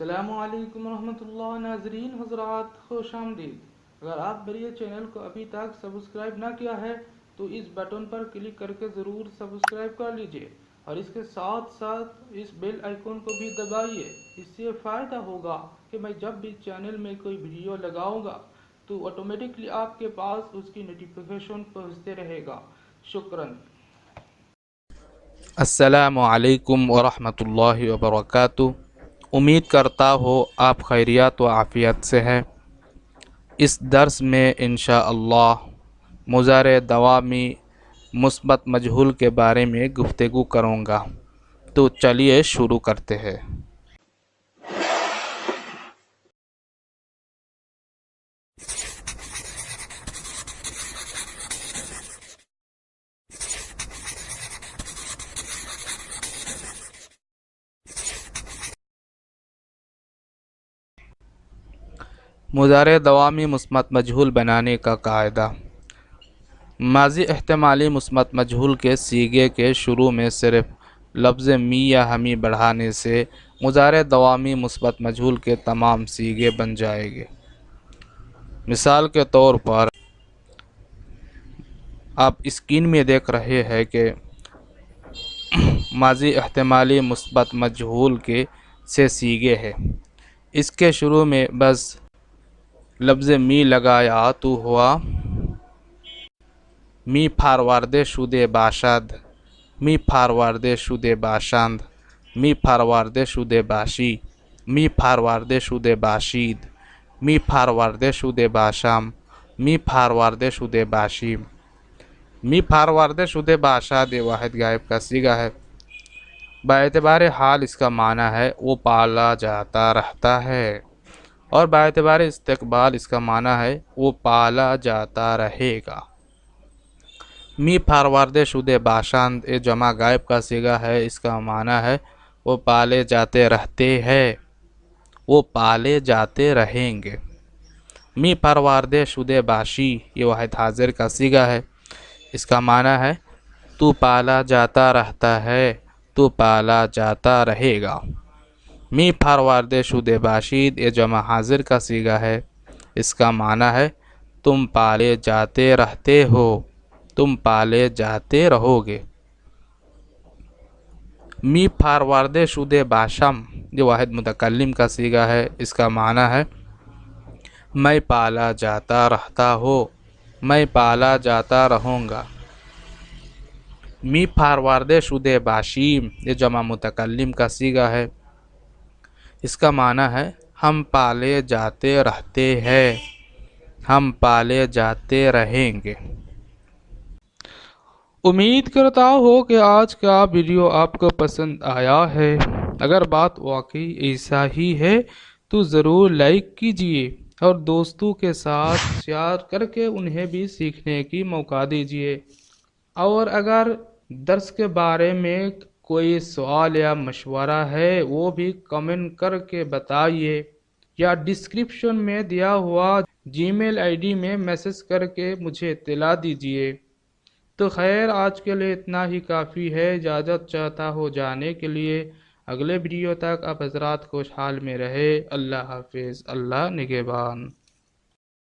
السلام علیکم ورحمۃ اللہ ناظرین حضرات، خوش آمدید۔ اگر آپ میرے چینل کو ابھی تک سبسکرائب نہ کیا ہے تو اس بٹن پر کلک کر کے ضرور سبسکرائب کر لیجئے اور اس کے ساتھ ساتھ اس بیل آئیکن کو بھی دبائیے۔ اس سے فائدہ ہوگا کہ میں جب بھی چینل میں کوئی ویڈیو لگاؤں گا تو آٹومیٹکلی آپ کے پاس اس کی نوٹیفیکیشن پہنچتے رہے گا۔ شکراً۔ السلام علیکم ورحمۃ اللہ وبرکاتہ۔ امید کرتا ہوں آپ خیریات و عافیت سے ہیں۔ اس درس میں انشاءاللہ مضارع دوامی مثبت مجہول کے بارے میں گفتگو کروں گا، تو چلیے شروع کرتے ہیں۔ مضارع دوامی مثبت مجہول بنانے کا قاعدہ۔ ماضی احتمالی مثبت مجہول کے صیغے کے شروع میں صرف لفظ می یا ہمی بڑھانے سے مضارع دوامی مثبت مجہول کے تمام صیغے بن جائیں گے۔ مثال کے طور پر آپ اسکرین میں دیکھ رہے ہیں کہ ماضی احتمالی مثبت مجہول کے سے صیغے ہے۔ اس کے شروع میں بس لفظ می لگایا تو ہوا می فارورد شده باشد، می فارورد شده باشند، می فارورد شده باشی، می فارورد شده باشید، می فارورد شده باشم، می فارورد شده باشیم۔ می فارورد شده باشد یہ واحد غائب کا صیغہ ہے۔ باعتبار حال اس کا معنی ہے وہ پالا جاتا رہتا ہے، اور باعتبار استقبال اس کا معنی ہے وہ پالا جاتا رہے گا۔ می فارورد شده باشند یہ جمع غائب کا صیغہ ہے، اس کا معنی ہے وہ پالے جاتے رہتے ہیں، وہ پالے جاتے رہیں گے۔ می فارورد شده باشی یہ واحد حاضر کا صیغہ ہے، اس کا معنی ہے تو پالا جاتا رہتا ہے، تو پالا جاتا رہے گا۔ می فارورد شده باشید یہ جمع حاضر کا صیغہ ہے، اس کا معنی ہے تم پالے جاتے رہتے ہو، تم پالے جاتے رہو گے۔ می فارورد شده باشم یہ واحد متکلم کا صیغہ ہے، اس کا معنی ہے میں پالا جاتا رہتا ہوں، میں پالا جاتا رہوں گا۔ می فارورد شده باشیم یہ جمع متکلم کا صیغہ ہے، اس کا معنی ہے ہم پالے جاتے رہتے ہیں، ہم پالے جاتے رہیں گے۔ امید کرتا ہوں کہ آج کا ویڈیو آپ کو پسند آیا ہے۔ اگر بات واقعی ایسا ہی ہے تو ضرور لائک کیجئے اور دوستوں کے ساتھ شیئر کر کے انہیں بھی سیکھنے کی موقع دیجئے۔ اور اگر درس کے بارے میں کوئی سوال یا مشورہ ہے وہ بھی کمنٹ کر کے بتائیے، یا ڈسکرپشن میں دیا ہوا جی میل آئی ڈی میں میسج کر کے مجھے اطلاع دیجئے۔ تو خیر، آج کے لیے اتنا ہی کافی ہے۔ اجازت چاہتا ہو جانے کے لیے۔ اگلے ویڈیو تک آپ حضرات خوشحال میں رہے۔ اللہ حافظ، اللہ نگہبان۔